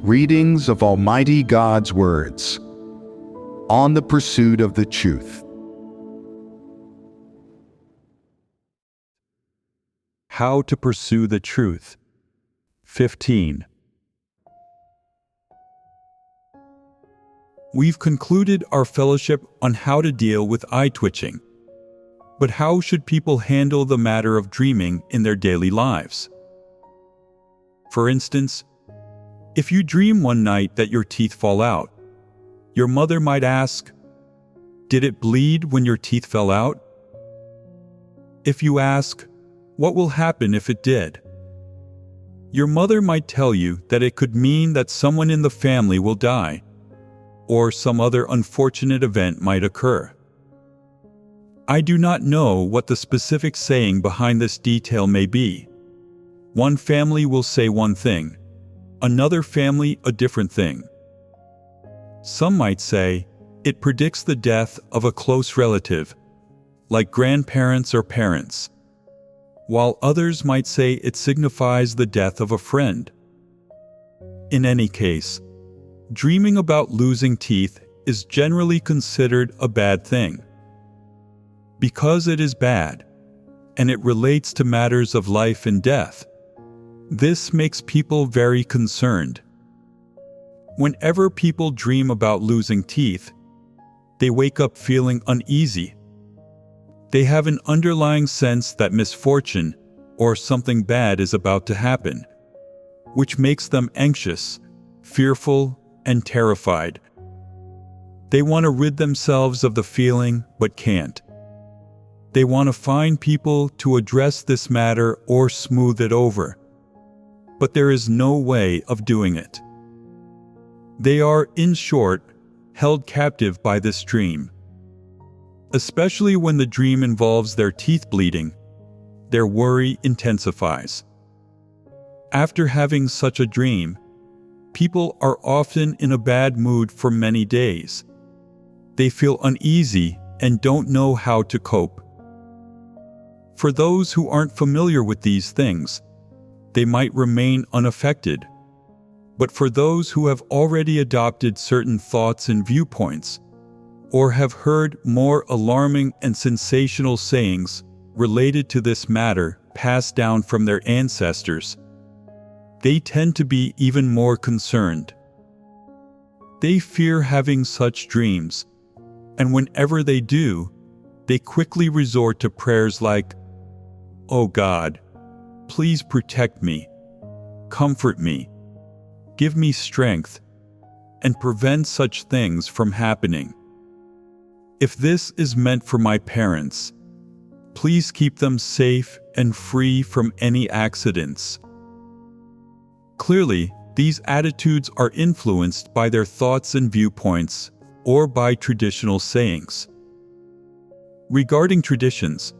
Readings of Almighty God's words on the pursuit of the truth. How to pursue the truth. 15. We've concluded our fellowship on how to deal with eye twitching. But how should people handle the matter of dreaming in their daily lives? For instance, if you dream one night that your teeth fall out, your mother might ask, "Did it bleed when your teeth fell out?" If you ask, "What will happen if it did?" your mother might tell you that it could mean that someone in the family will die, or some other unfortunate event might occur. I do not know what the specific saying behind this detail may be. One family will say one thing, another family a different thing. Some might say it predicts the death of a close relative, like grandparents or parents, while others might say it signifies the death of a friend. In any case, dreaming about losing teeth is generally considered a bad thing. Because it is bad, and it relates to matters of life and death, this makes people very concerned. Whenever people dream about losing teeth, they wake up feeling uneasy. They have an underlying sense that misfortune or something bad is about to happen, which makes them anxious, fearful, and terrified. They want to rid themselves of the feeling but can't. They want to find people to address this matter or smooth it over, but there is no way of doing it. They are, in short, held captive by this dream. Especially when the dream involves their teeth bleeding, their worry intensifies. After having such a dream, people are often in a bad mood for many days. They feel uneasy and don't know how to cope. For those who aren't familiar with these things, they might remain unaffected. But for those who have already adopted certain thoughts and viewpoints, or have heard more alarming and sensational sayings related to this matter passed down from their ancestors, they tend to be even more concerned. They fear having such dreams, and whenever they do, they quickly resort to prayers like, "Oh God, please protect me, comfort me, give me strength, and prevent such things from happening. If this is meant for my parents, please keep them safe and free from any accidents." Clearly, these attitudes are influenced by their thoughts and viewpoints, or by traditional sayings. Regarding traditions,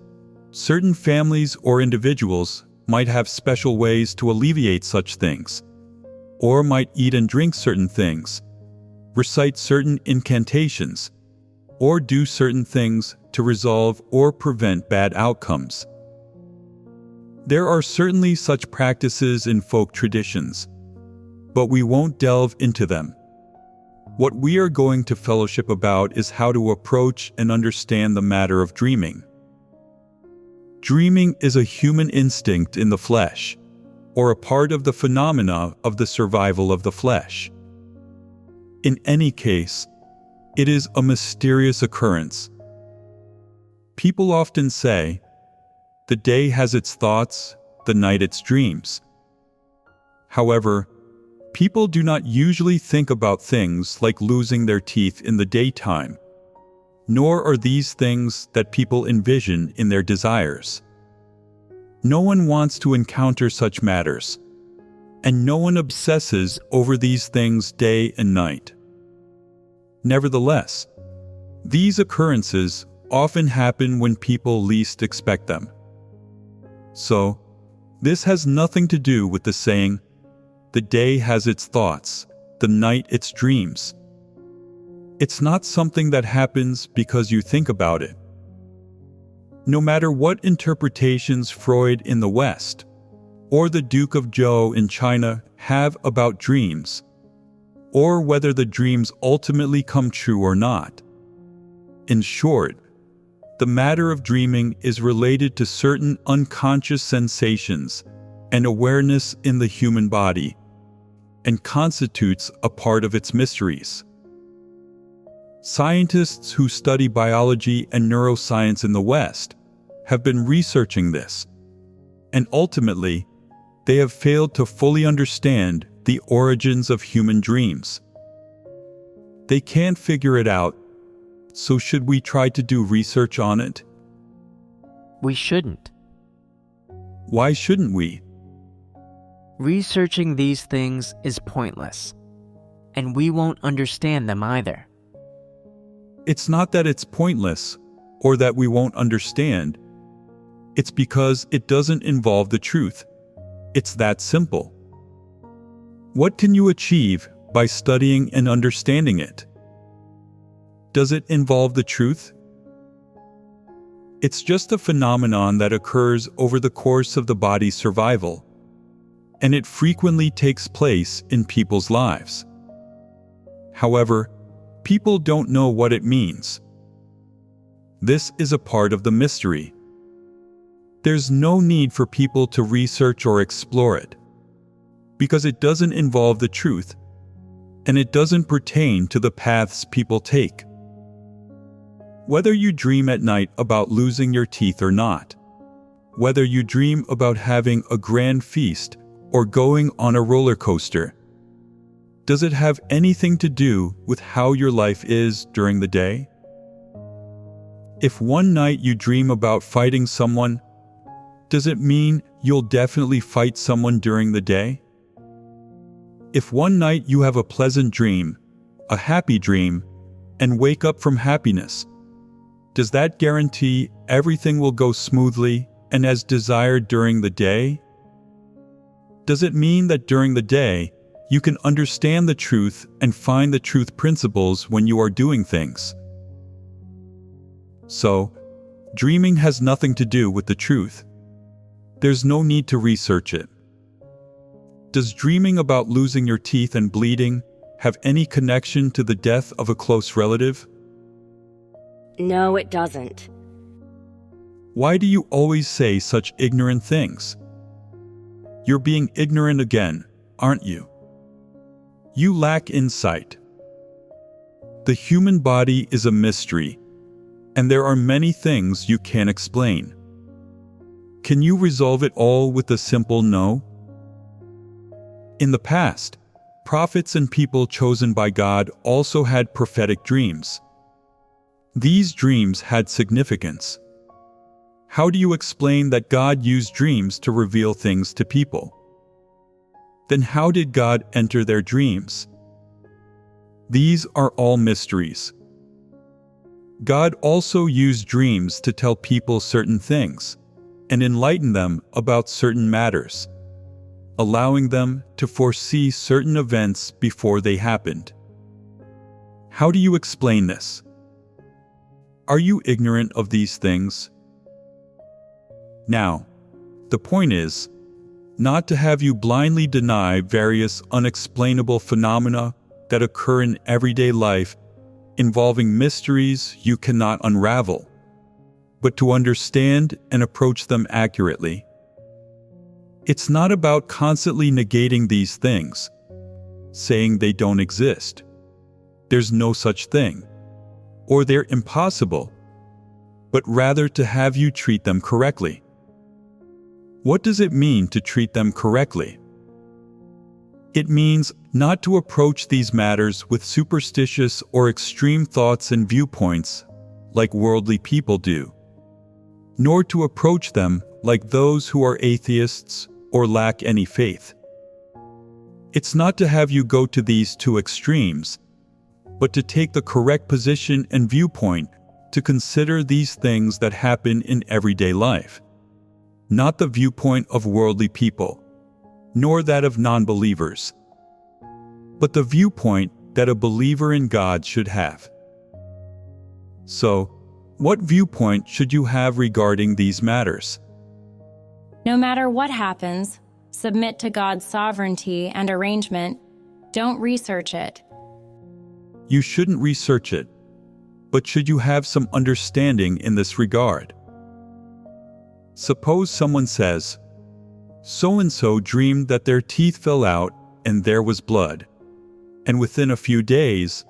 certain families or individuals might have special ways to alleviate such things, or might eat and drink certain things, recite certain incantations, or do certain things to resolve or prevent bad outcomes. There are certainly such practices in folk traditions, but we won't delve into them. What we are going to fellowship about is how to approach and understand the matter of dreaming. Dreaming is a human instinct in the flesh, or a part of the phenomena of the survival of the flesh. In any case, it is a mysterious occurrence. People often say, "The day has its thoughts, the night its dreams." However, people do not usually think about things like losing their teeth in the daytime, nor are these things that people envision in their desires. No one wants to encounter such matters, and no one obsesses over these things day and night. Nevertheless, these occurrences often happen when people least expect them. So, this has nothing to do with the saying, "The day has its thoughts, the night its dreams." It's not something that happens because you think about it. No matter what interpretations Freud in the West or the Duke of Zhou in China have about dreams, or whether the dreams ultimately come true or not. In short, the matter of dreaming is related to certain unconscious sensations and awareness in the human body, and constitutes a part of its mysteries. Scientists who study biology and neuroscience in the West have been researching this, and ultimately, they have failed to fully understand the origins of human dreams. They can't figure it out, so should we try to do research on it? We shouldn't. Why shouldn't we? Researching these things is pointless, and we won't understand them either. It's not that it's pointless or that we won't understand. It's because it doesn't involve the truth. It's that simple. What can you achieve by studying and understanding it? Does it involve the truth? It's just a phenomenon that occurs over the course of the body's survival, and it frequently takes place in people's lives. However, people don't know what it means. This is a part of the mystery. There's no need for people to research or explore it, because it doesn't involve the truth, and it doesn't pertain to the paths people take. Whether you dream at night about losing your teeth or not, whether you dream about having a grand feast or going on a roller coaster, does it have anything to do with how your life is during the day? If one night you dream about fighting someone, does it mean you'll definitely fight someone during the day? If one night you have a pleasant dream, a happy dream, and wake up from happiness, does that guarantee everything will go smoothly and as desired during the day? Does it mean that during the day, you can understand the truth and find the truth principles when you are doing things? So, dreaming has nothing to do with the truth. There's no need to research it. Does dreaming about losing your teeth and bleeding have any connection to the death of a close relative? No, it doesn't. Why do you always say such ignorant things? You're being ignorant again, aren't you? You lack insight. The human body is a mystery, and there are many things you can't explain. Can you resolve it all with a simple no? In the past, prophets and people chosen by God also had prophetic dreams. These dreams had significance. How do you explain that God used dreams to reveal things to people? Then how did God enter their dreams? These are all mysteries. God also used dreams to tell people certain things and enlighten them about certain matters, allowing them to foresee certain events before they happened. How do you explain this? Are you ignorant of these things? Now, the point is not to have you blindly deny various unexplainable phenomena that occur in everyday life involving mysteries you cannot unravel, but to understand and approach them accurately. It's not about constantly negating these things, saying they don't exist, there's no such thing, or they're impossible, but rather to have you treat them correctly. What does it mean to treat them correctly? It means not to approach these matters with superstitious or extreme thoughts and viewpoints like worldly people do, nor to approach them like those who are atheists or lack any faith. It's not to have you go to these two extremes, but to take the correct position and viewpoint to consider these things that happen in everyday life, not the viewpoint of worldly people, nor that of non-believers, but the viewpoint that a believer in God should have. So, what viewpoint should you have regarding these matters? No matter what happens, submit to God's sovereignty and arrangement. Don't research it. You shouldn't research it, but should you have some understanding in this regard? Suppose someone says, "So-and-so dreamed that their teeth fell out and there was blood, and within a few days,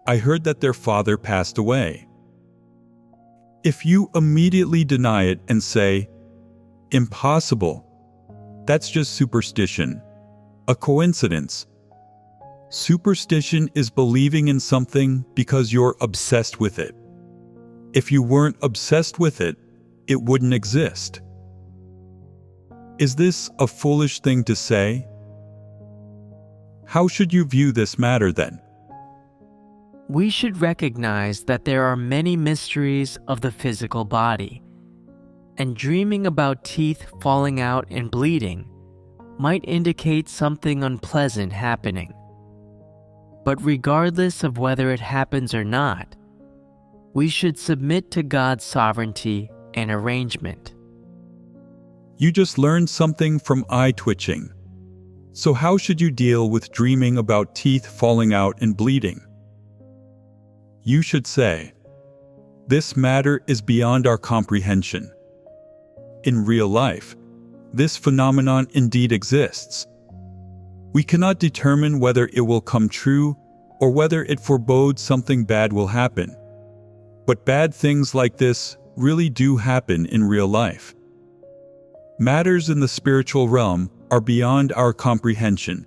I heard that their father passed away." If you immediately deny it and say, "Impossible, that's just superstition, a coincidence." Superstition is believing in something because you're obsessed with it. If you weren't obsessed with it, it wouldn't exist. Is this a foolish thing to say? How should you view this matter then? We should recognize that there are many mysteries of the physical body, and dreaming about teeth falling out and bleeding might indicate something unpleasant happening. But regardless of whether it happens or not, we should submit to God's sovereignty and arrangement. You just learned something from eye twitching. So how should you deal with dreaming about teeth falling out and bleeding? You should say, "This matter is beyond our comprehension." In real life, this phenomenon indeed exists. We cannot determine whether it will come true or whether it forebodes something bad will happen. But bad things like this really do happen in real life. Matters in the spiritual realm are beyond our comprehension,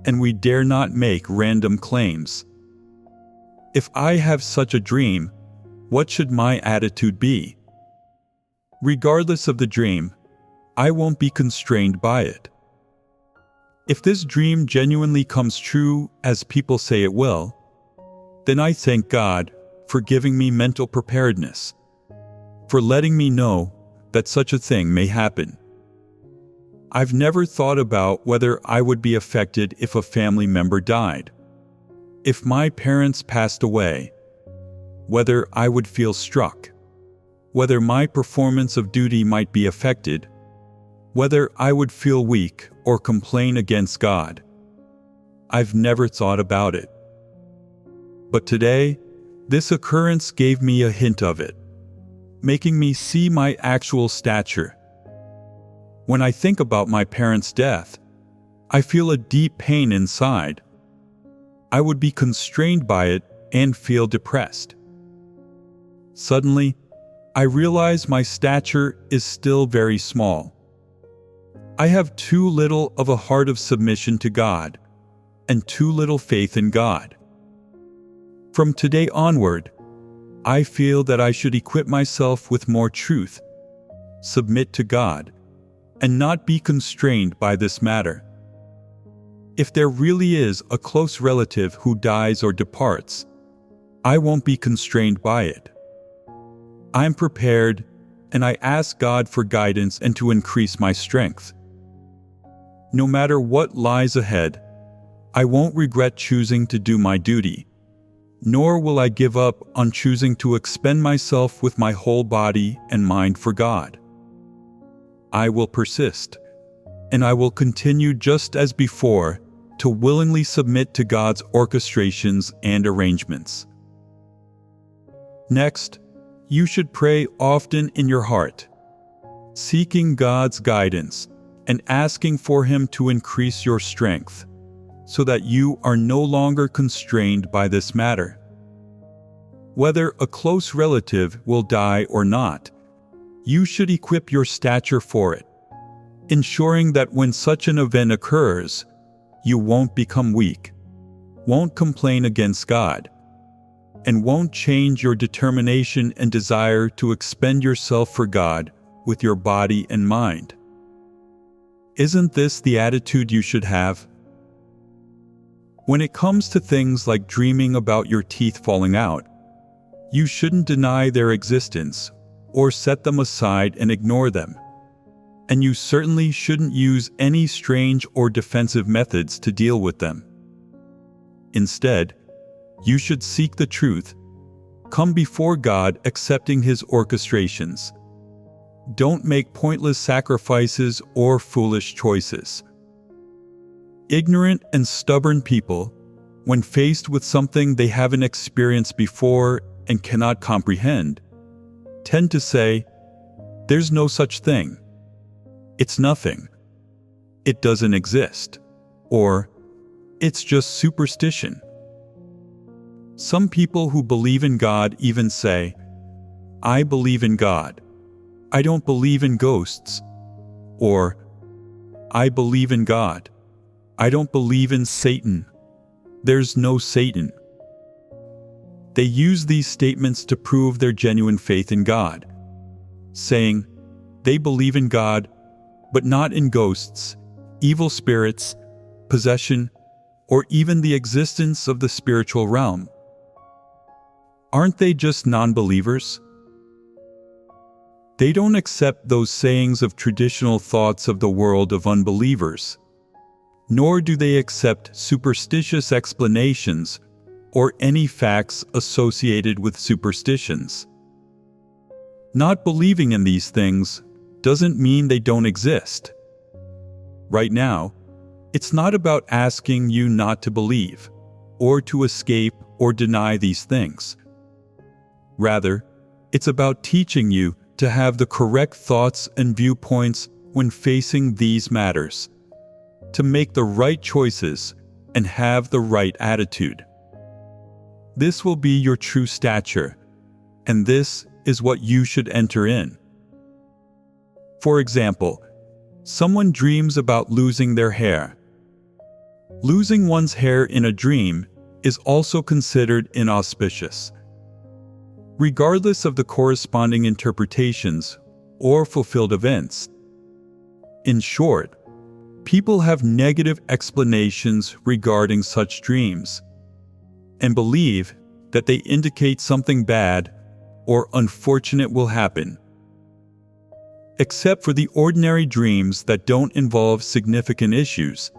and we dare not make random claims. If I have such a dream, what should my attitude be? Regardless of the dream, I won't be constrained by it. If this dream genuinely comes true, as people say it will, then I thank God for giving me mental preparedness, for letting me know that such a thing may happen. I've never thought about whether I would be affected if a family member died. If my parents passed away, whether I would feel struck, whether my performance of duty might be affected, whether I would feel weak or complain against God. I've never thought about it. But today, this occurrence gave me a hint of it, making me see my actual stature. When I think about my parents' death, I feel a deep pain inside. I would be constrained by it and feel depressed. Suddenly, I realize my stature is still very small. I have too little of a heart of submission to God, and too little faith in God. From today onward, I feel that I should equip myself with more truth, submit to God, and not be constrained by this matter. If there really is a close relative who dies or departs, I won't be constrained by it. I'm prepared, and I ask God for guidance and to increase my strength. No matter what lies ahead, I won't regret choosing to do my duty, nor will I give up on choosing to expend myself with my whole body and mind for God. I will persist, and I will continue just as before to willingly submit to God's orchestrations and arrangements. Next, you should pray often in your heart, seeking God's guidance and asking for Him to increase your strength, so that you are no longer constrained by this matter. Whether a close relative will die or not, you should equip your stature for it, ensuring that when such an event occurs, you won't become weak, won't complain against God, and won't change your determination and desire to expend yourself for God with your body and mind. Isn't this the attitude you should have? When it comes to things like dreaming about your teeth falling out, you shouldn't deny their existence or set them aside and ignore them. And you certainly shouldn't use any strange or defensive methods to deal with them. Instead, you should seek the truth, come before God accepting His orchestrations. Don't make pointless sacrifices or foolish choices. Ignorant and stubborn people when faced with something they haven't experienced before and cannot comprehend, tend to say, "There's no such thing. It's nothing. It doesn't exist." Or, "It's just superstition." Some people who believe in God even say, "I believe in God. I don't believe in ghosts." Or, "I believe in God. I don't believe in Satan. There's no Satan." They use these statements to prove their genuine faith in God, saying they believe in God, but not in ghosts, evil spirits, possession, or even the existence of the spiritual realm. Aren't they just non-believers? They don't accept those sayings of traditional thoughts of the world of unbelievers, nor do they accept superstitious explanations or any facts associated with superstitions. Not believing in these things doesn't mean they don't exist. Right now, it's not about asking you not to believe, or to escape or deny these things. Rather, it's about teaching you to have the correct thoughts and viewpoints when facing these matters, to make the right choices and have the right attitude. This will be your true stature, and this is what you should enter in. For example, someone dreams about losing their hair. Losing one's hair in a dream is also considered inauspicious. Regardless of the corresponding interpretations or fulfilled events. In short, people have negative explanations regarding such dreams, and believe that they indicate something bad or unfortunate will happen. Except for the ordinary dreams that don't involve significant issues,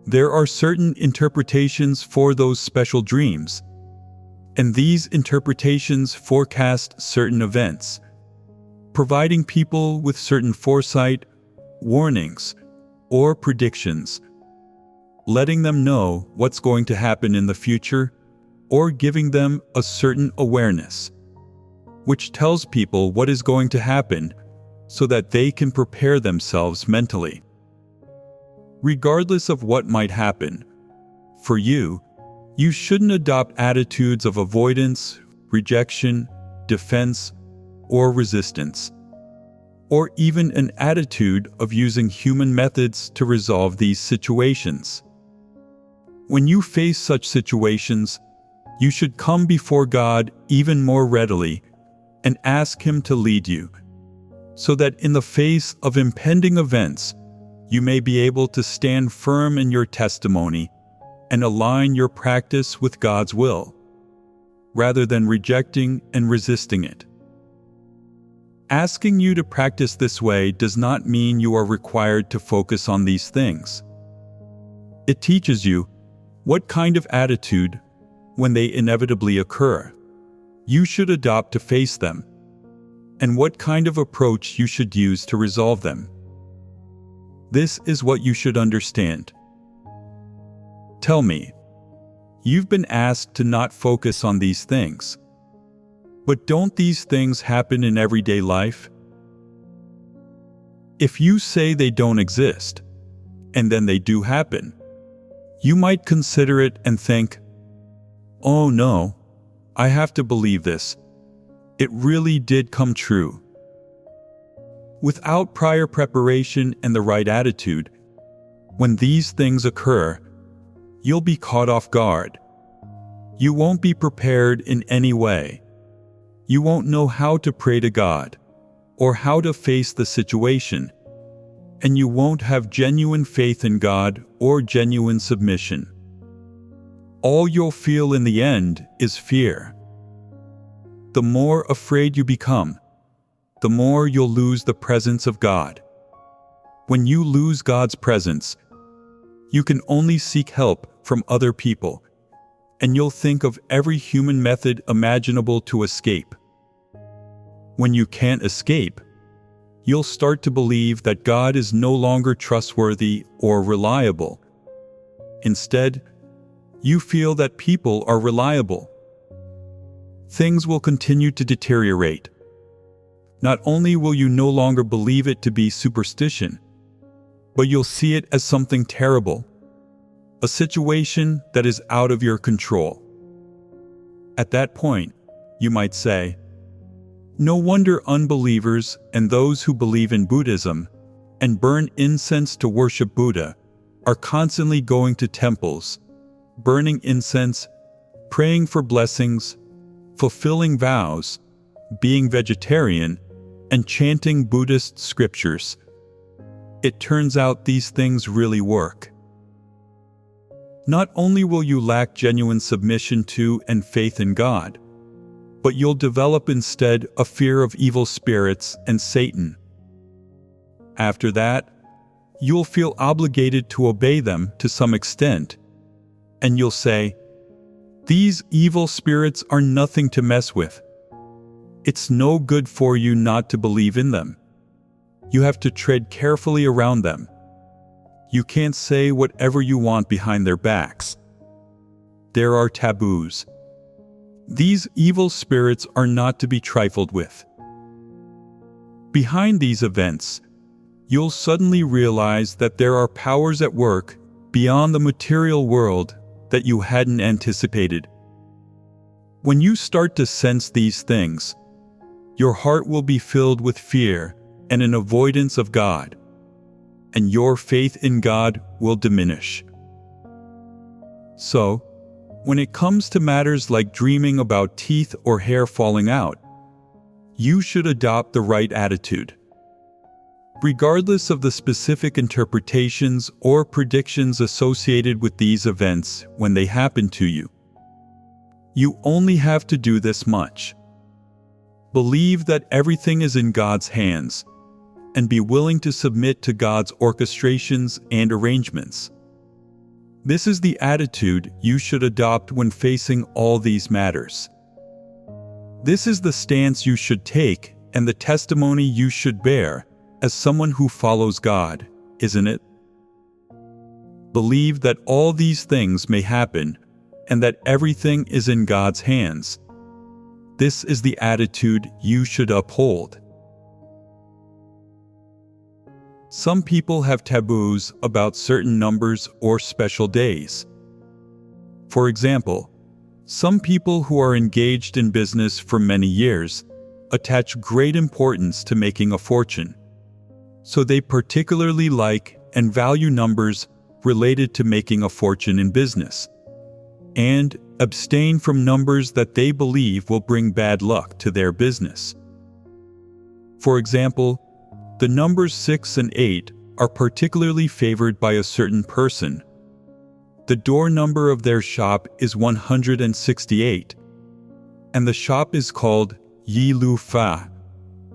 there are certain interpretations for those special dreams, and these interpretations forecast certain events, providing people with certain foresight, warnings, or predictions, letting them know what's going to happen in the future, or giving them a certain awareness, which tells people what is going to happen so that they can prepare themselves mentally. Regardless of what might happen, for you shouldn't adopt attitudes of avoidance, rejection, defense, or resistance, or even an attitude of using human methods to resolve these situations. When you face such situations, you should come before God even more readily and ask Him to lead you, so that in the face of impending events, you may be able to stand firm in your testimony and align your practice with God's will, rather than rejecting and resisting it. Asking you to practice this way does not mean you are required to focus on these things. It teaches you what kind of attitude, when they inevitably occur, you should adopt to face them, and what kind of approach you should use to resolve them. This is what you should understand. Tell me, you've been asked to not focus on these things, but don't these things happen in everyday life? If you say they don't exist, and then they do happen, you might consider it and think, "Oh no, I have to believe this. It really did come true." Without prior preparation and the right attitude, when these things occur, you'll be caught off guard. You won't be prepared in any way. You won't know how to pray to God or how to face the situation, and you won't have genuine faith in God or genuine submission. All you'll feel in the end is fear. The more afraid you become, the more you'll lose the presence of God. When you lose God's presence, you can only seek help from other people, and you'll think of every human method imaginable to escape. When you can't escape, you'll start to believe that God is no longer trustworthy or reliable. Instead, you feel that people are reliable. Things will continue to deteriorate. Not only will you no longer believe it to be superstition, but you'll see it as something terrible, a situation that is out of your control. At that point, you might say, no wonder unbelievers and those who believe in Buddhism and burn incense to worship Buddha are constantly going to temples, burning incense, praying for blessings, fulfilling vows, being vegetarian, and chanting Buddhist scriptures. It turns out these things really work. Not only will you lack genuine submission to and faith in God, but you'll develop instead a fear of evil spirits and Satan. After that, you'll feel obligated to obey them to some extent, and you'll say, "These evil spirits are nothing to mess with. It's no good for you not to believe in them. You have to tread carefully around them. You can't say whatever you want behind their backs. There are taboos. These evil spirits are not to be trifled with." Behind these events, you'll suddenly realize that there are powers at work beyond the material world that you hadn't anticipated. When you start to sense these things, your heart will be filled with fear and an avoidance of God, and your faith in God will diminish. So, when it comes to matters like dreaming about teeth or hair falling out, you should adopt the right attitude. Regardless of the specific interpretations or predictions associated with these events when they happen to you, you only have to do this much. Believe that everything is in God's hands, and be willing to submit to God's orchestrations and arrangements. This is the attitude you should adopt when facing all these matters. This is the stance you should take and the testimony you should bear as someone who follows God, isn't it? Believe that all these things may happen and that everything is in God's hands. This is the attitude you should uphold. Some people have taboos about certain numbers or special days. For example, some people who are engaged in business for many years attach great importance to making a fortune. So they particularly like and value numbers related to making a fortune in business, and abstain from numbers that they believe will bring bad luck to their business. For example, the numbers 6 and 8 are particularly favored by a certain person. The door number of their shop is 168, and the shop is called Yi Lu Fa,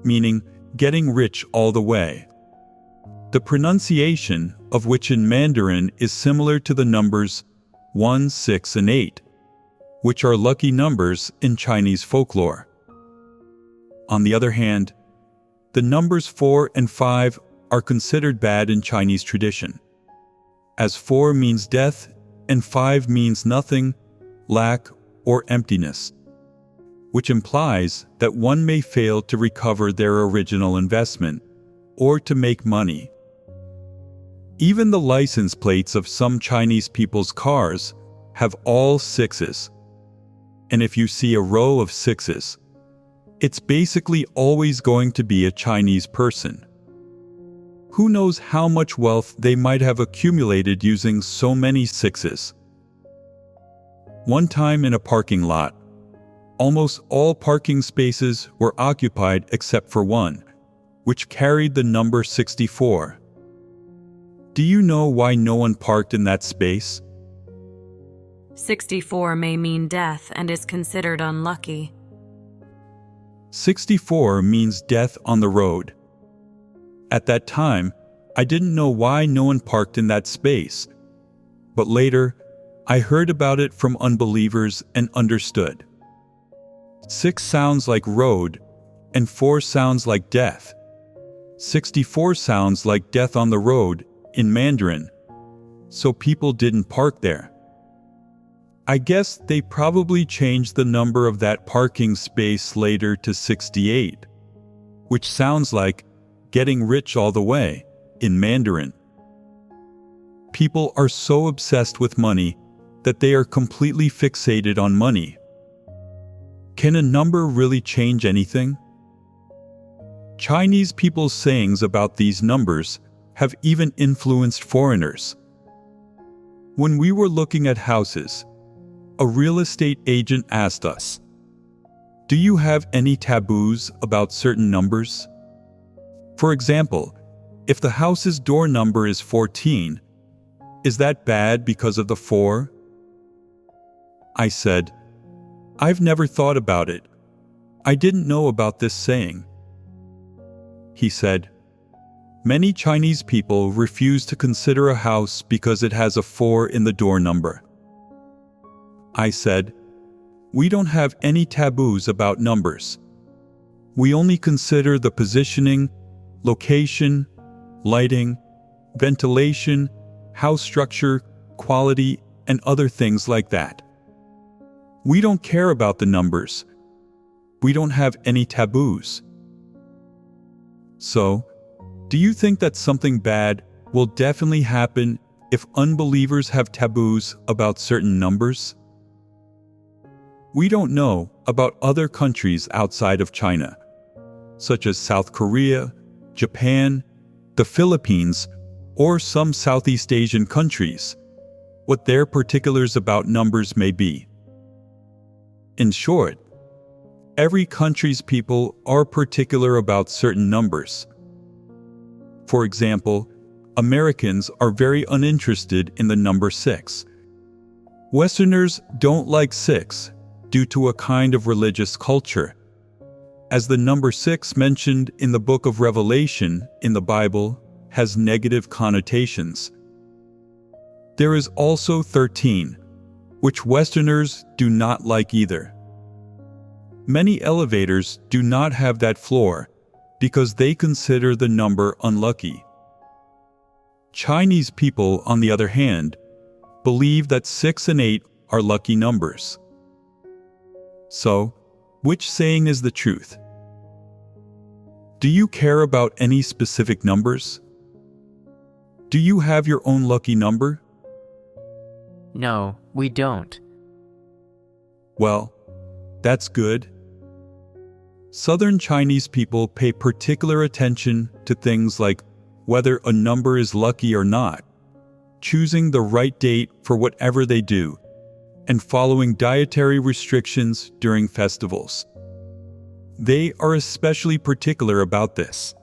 meaning getting rich all the way. The pronunciation of which in Mandarin is similar to the numbers 1, 6, and 8, which are lucky numbers in Chinese folklore. On the other hand, the numbers 4 and 5 are considered bad in Chinese tradition, as 4 means death and 5 means nothing, lack, or emptiness, which implies that one may fail to recover their original investment or to make money. Even the license plates of some Chinese people's cars have all 6s. And if you see a row of 6s, it's basically always going to be a Chinese person. Who knows how much wealth they might have accumulated using so many 6s? One time in a parking lot, almost all parking spaces were occupied except for one, which carried the number 64. Do you know why no one parked in that space? 64 may mean death and is considered unlucky. 64 means death on the road. At that time, I didn't know why no one parked in that space, but later, I heard about it from unbelievers and understood. 6 sounds like road, and 4 sounds like death. 64 sounds like death on the road in Mandarin, so people didn't park there. I guess they probably changed the number of that parking space later to 68, which sounds like getting rich all the way in Mandarin. People are so obsessed with money that they are completely fixated on money. Can a number really change anything? Chinese people's sayings about these numbers have even influenced foreigners. When we were looking at houses, a real estate agent asked us, "Do you have any taboos about certain numbers?" For example, if the house's door number is 14, is that bad because of the 4? I said, "I've never thought about it. I didn't know about this saying." He said, "Many Chinese people refuse to consider a house because it has a 4 in the door number." I said, "We don't have any taboos about numbers. We only consider the positioning, location, lighting, ventilation, house structure, quality, and other things like that. We don't care about the numbers. We don't have any taboos." So, do you think that something bad will definitely happen if unbelievers have taboos about certain numbers? We don't know about other countries outside of China, such as South Korea, Japan, the Philippines, or some Southeast Asian countries, what their particulars about numbers may be. In short, every country's people are particular about certain numbers. For example, Americans are very uninterested in the number 6. Westerners don't like 6 due to a kind of religious culture, as the number 6 mentioned in the book of Revelation in the Bible has negative connotations. There is also 13, which Westerners do not like either. Many elevators do not have that floor because they consider the number unlucky. Chinese people, on the other hand, believe that 6 and 8 are lucky numbers. So, which saying is the truth? Do you care about any specific numbers? Do you have your own lucky number? No, we don't. Well, that's good. Southern Chinese people pay particular attention to things like whether a number is lucky or not, choosing the right date for whatever they do, and following dietary restrictions during festivals. They are especially particular about this.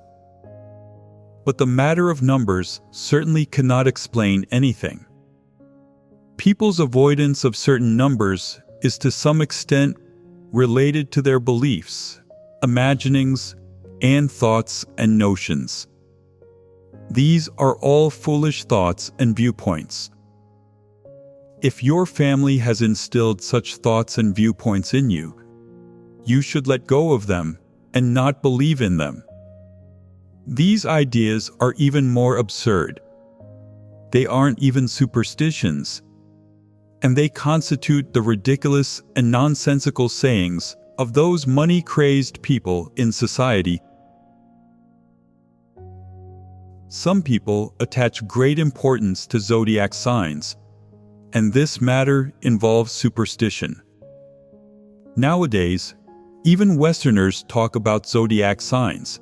But the matter of numbers certainly cannot explain anything. People's avoidance of certain numbers is to some extent related to their beliefs, imaginings, and thoughts and notions. These are all foolish thoughts and viewpoints. If your family has instilled such thoughts and viewpoints in you, you should let go of them and not believe in them. These ideas are even more absurd. They aren't even superstitions, and they constitute the ridiculous and nonsensical sayings of those money-crazed people in society. Some people attach great importance to zodiac signs, and this matter involves superstition. Nowadays, even Westerners talk about zodiac signs,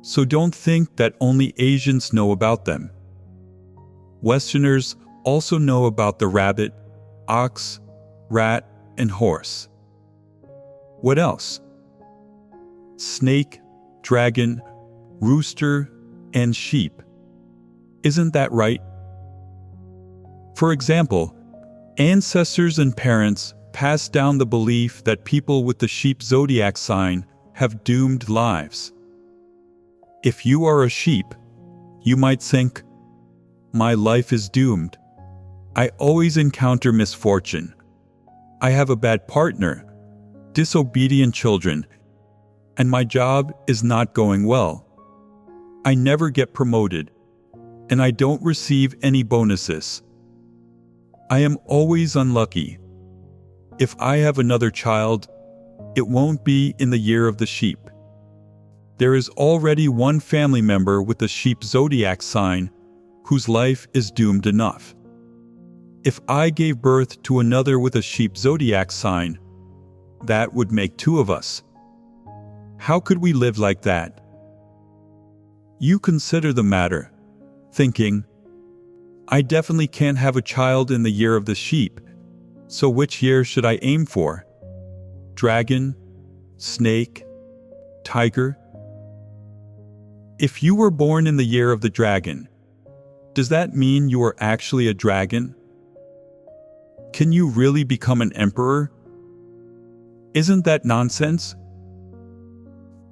so don't think that only Asians know about them. Westerners also know about the rabbit, ox, rat, and horse. What else? Snake, dragon, rooster, and sheep. Isn't that right? For example, ancestors and parents passed down the belief that people with the sheep zodiac sign have doomed lives. If you are a sheep, you might think, "My life is doomed. I always encounter misfortune. I have a bad partner, disobedient children, and my job is not going well. I never get promoted, and I don't receive any bonuses. I am always unlucky, if I have another child, it won't be in the year of the sheep. There is already one family member with the sheep zodiac sign whose life is doomed enough. If I gave birth to another with a sheep zodiac sign, that would make two of us. How could we live like that? You consider the matter, thinking, I definitely can't have a child in the year of the sheep, so which year should I aim for? Dragon, snake, tiger? If you were born in the year of the dragon, does that mean you are actually a dragon? Can you really become an emperor? Isn't that nonsense?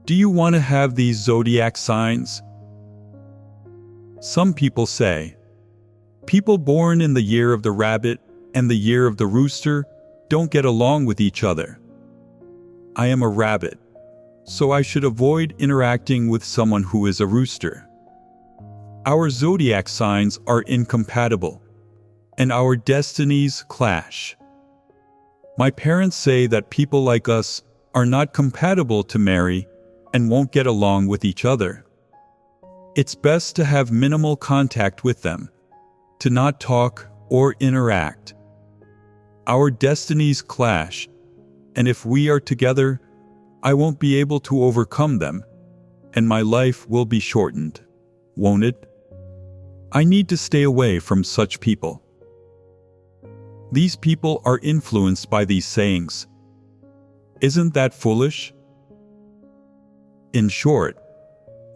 Do you want to have these zodiac signs? Some people say, people born in the year of the rabbit and the year of the rooster don't get along with each other. I am a rabbit, so I should avoid interacting with someone who is a rooster. Our zodiac signs are incompatible, and our destinies clash. My parents say that people like us are not compatible to marry and won't get along with each other. It's best to have minimal contact with them, to not talk or interact. Our destinies clash, and if we are together, I won't be able to overcome them, and my life will be shortened, won't it? I need to stay away from such people. These people are influenced by these sayings. Isn't that foolish? In short,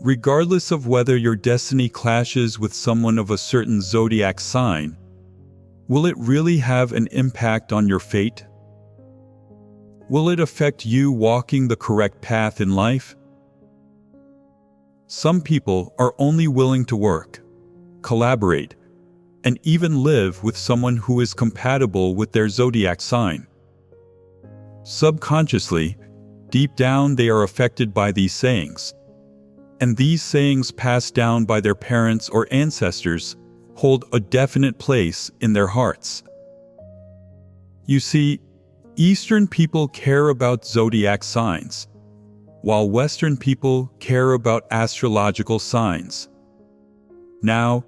regardless of whether your destiny clashes with someone of a certain zodiac sign, will it really have an impact on your fate? Will it affect you walking the correct path in life? Some people are only willing to work, collaborate, and even live with someone who is compatible with their zodiac sign. Subconsciously, deep down they are affected by these sayings, and these sayings passed down by their parents or ancestors hold a definite place in their hearts. You see, Eastern people care about zodiac signs, while Western people care about astrological signs. Now,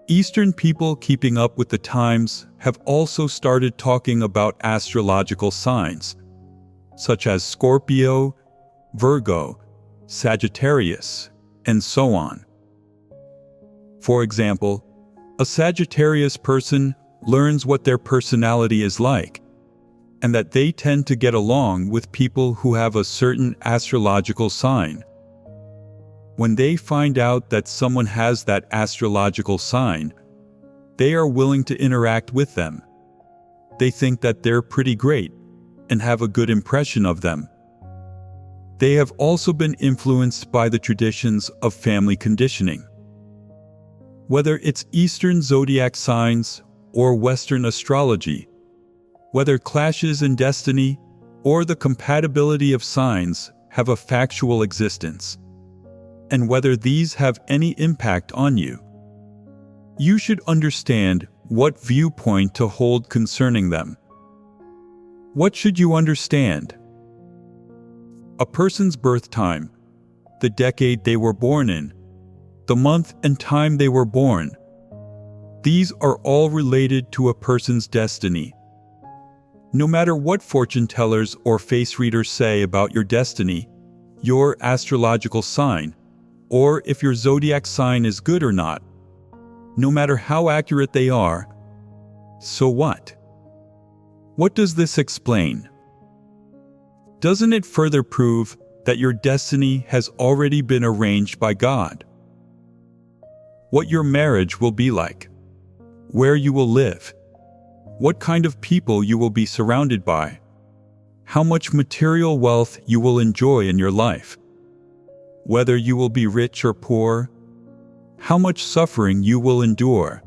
Eastern people keeping up with the times have also started talking about astrological signs, such as Scorpio, Virgo, Sagittarius, and so on. For example, a Sagittarius person learns what their personality is like, and that they tend to get along with people who have a certain astrological sign. When they find out that someone has that astrological sign, they are willing to interact with them. They think that they're pretty great and have a good impression of them. They have also been influenced by the traditions of family conditioning. Whether it's Eastern zodiac signs or Western astrology, whether clashes in destiny or the compatibility of signs have a factual existence, and whether these have any impact on you, you should understand what viewpoint to hold concerning them. What should you understand? A person's birth time, the decade they were born in, the month and time they were born, these are all related to a person's destiny. No matter what fortune tellers or face readers say about your destiny, your astrological sign, or if your zodiac sign is good or not, no matter how accurate they are, so what? What does this explain? Doesn't it further prove that your destiny has already been arranged by God? What your marriage will be like, where you will live, what kind of people you will be surrounded by, how much material wealth you will enjoy in your life, whether you will be rich or poor, how much suffering you will endure,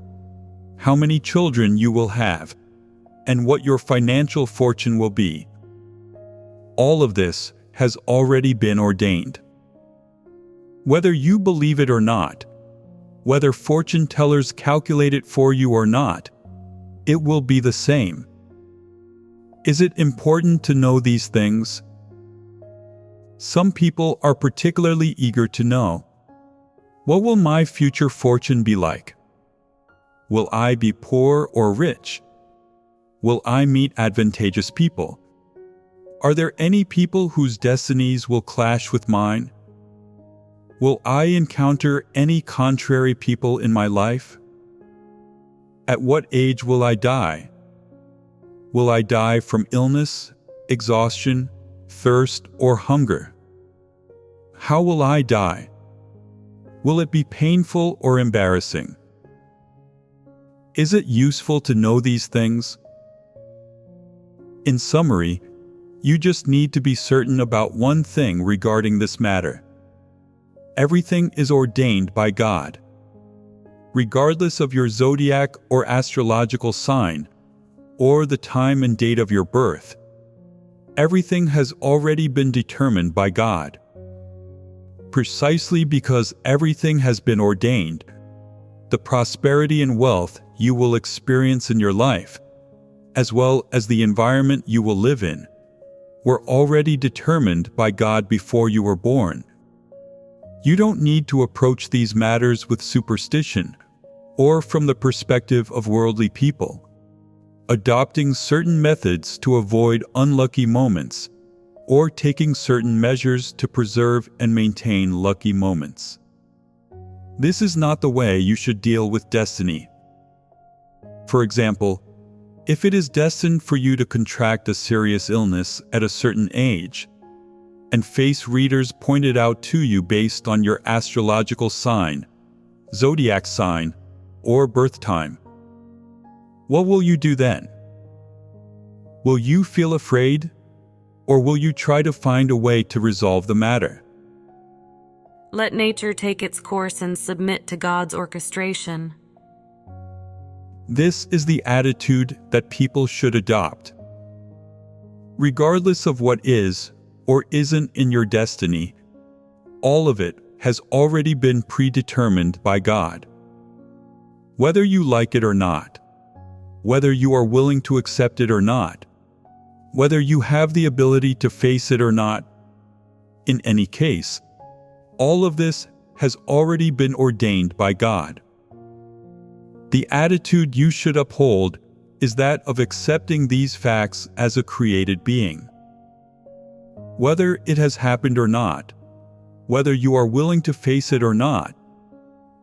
how many children you will have, and what your financial fortune will be. All of this has already been ordained. Whether you believe it or not, whether fortune tellers calculate it for you or not, it will be the same. Is it important to know these things? Some people are particularly eager to know, what will my future fortune be like? Will I be poor or rich? Will I meet advantageous people? Are there any people whose destinies will clash with mine? Will I encounter any contrary people in my life? At what age will I die? Will I die from illness, exhaustion, thirst, or hunger? How will I die? Will it be painful or embarrassing? Is it useful to know these things? In summary, you just need to be certain about one thing regarding this matter. Everything is ordained by God. Regardless of your zodiac or astrological sign, or the time and date of your birth, everything has already been determined by God. Precisely because everything has been ordained, the prosperity and wealth you will experience in your life, as well as the environment you will live in, were already determined by God before you were born. You don't need to approach these matters with superstition or from the perspective of worldly people, adopting certain methods to avoid unlucky moments or taking certain measures to preserve and maintain lucky moments. This is not the way you should deal with destiny. For example, if it is destined for you to contract a serious illness at a certain age, and face readers point it out to you based on your astrological sign, zodiac sign, or birth time, what will you do then? Will you feel afraid, or will you try to find a way to resolve the matter? Let nature take its course and submit to God's orchestration. This is the attitude that people should adopt. Regardless of what is or isn't in your destiny, all of it has already been predetermined by God. Whether you like it or not, whether you are willing to accept it or not, whether you have the ability to face it or not, in any case, all of this has already been ordained by God. The attitude you should uphold is that of accepting these facts as a created being. Whether it has happened or not, whether you are willing to face it or not,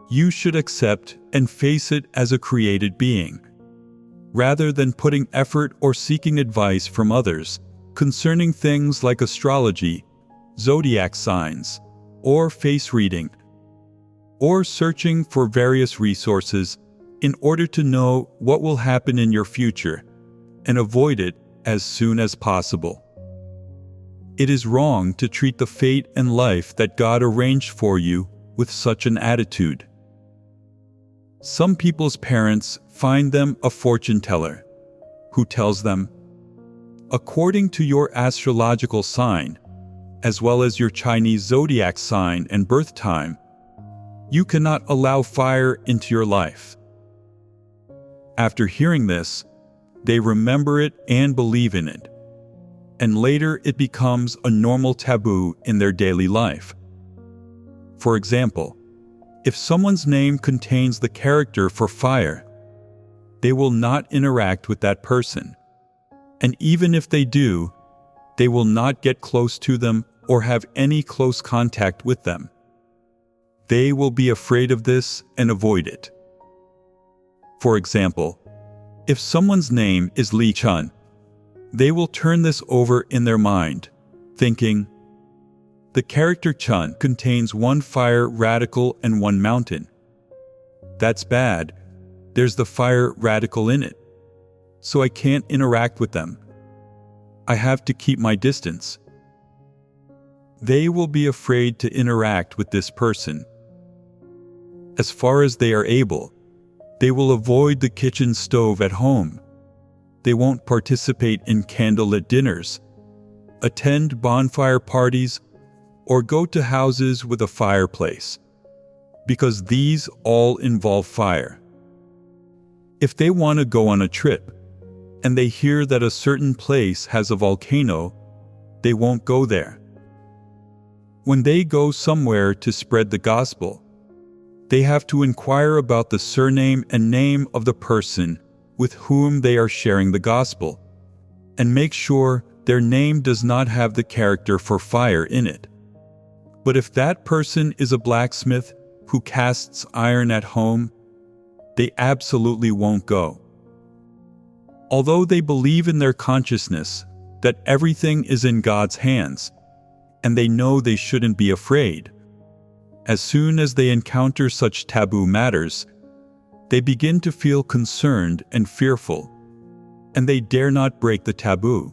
you should accept and face it as a created being, rather than putting effort or seeking advice from others concerning things like astrology, zodiac signs, or face reading, or searching for various resources in order to know what will happen in your future and avoid it as soon as possible. It is wrong to treat the fate and life that God arranged for you with such an attitude. Some people's parents find them a fortune teller who tells them, according to your astrological sign, as well as your Chinese zodiac sign and birth time, you cannot allow fire into your life. After hearing this, they remember it and believe in it, and later it becomes a normal taboo in their daily life. For example, if someone's name contains the character for fire, they will not interact with that person, and even if they do, they will not get close to them or have any close contact with them. They will be afraid of this and avoid it. For example, if someone's name is Li Chun, they will turn this over in their mind, thinking, the character Chun contains one fire radical and one mountain. That's bad. There's the fire radical in it. So I can't interact with them. I have to keep my distance. They will be afraid to interact with this person. As far as they are able, they will avoid the kitchen stove at home. They won't participate in candlelit dinners, attend bonfire parties, or go to houses with a fireplace, because these all involve fire. If they want to go on a trip, and they hear that a certain place has a volcano, they won't go there. When they go somewhere to spread the gospel, they have to inquire about the surname and name of the person with whom they are sharing the gospel, and make sure their name does not have the character for fire in it. But if that person is a blacksmith who casts iron at home, they absolutely won't go. Although they believe in their consciousness that everything is in God's hands, and they know they shouldn't be afraid, as soon as they encounter such taboo matters, they begin to feel concerned and fearful, and they dare not break the taboo.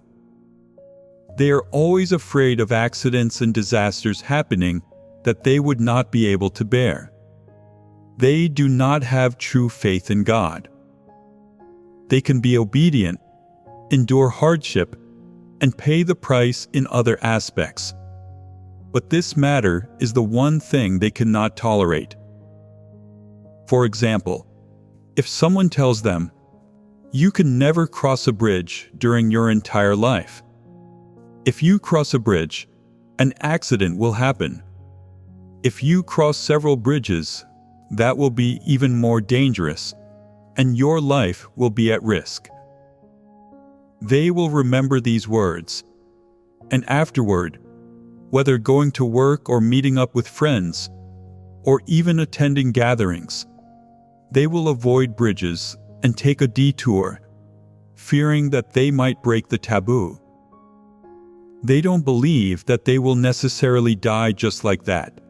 They are always afraid of accidents and disasters happening that they would not be able to bear. They do not have true faith in God. They can be obedient, endure hardship, and pay the price in other aspects. But this matter is the one thing they cannot tolerate. For example, if someone tells them, "You can never cross a bridge during your entire life. If you cross a bridge, an accident will happen. If you cross several bridges, that will be even more dangerous, and your life will be at risk." They will remember these words, and afterward, whether going to work or meeting up with friends, or even attending gatherings, they will avoid bridges and take a detour, fearing that they might break the taboo. They don't believe that they will necessarily die just like that,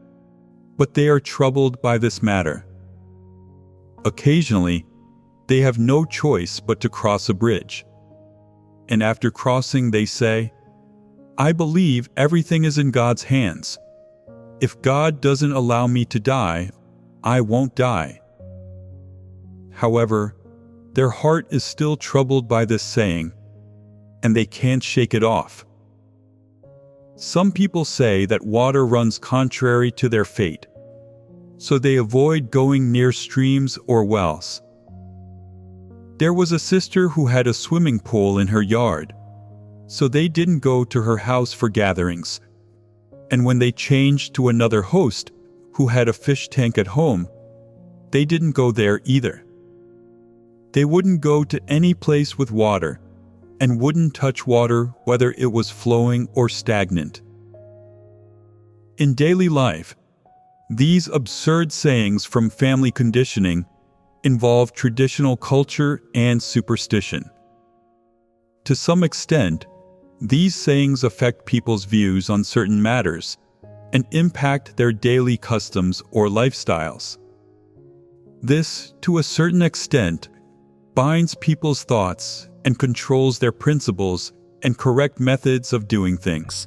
but they are troubled by this matter. Occasionally, they have no choice but to cross a bridge, and after crossing they say, "I believe everything is in God's hands. If God doesn't allow me to die, I won't die." However, their heart is still troubled by this saying, and they can't shake it off. Some people say that water runs contrary to their fate, so they avoid going near streams or wells. There was a sister who had a swimming pool in her yard, so they didn't go to her house for gatherings. And when they changed to another host who had a fish tank at home, they didn't go there either. They wouldn't go to any place with water, and wouldn't touch water whether it was flowing or stagnant. In daily life, these absurd sayings from family conditioning involve traditional culture and superstition. To some extent, these sayings affect people's views on certain matters and impact their daily customs or lifestyles. This, to a certain extent, binds people's thoughts and controls their principles and correct methods of doing things.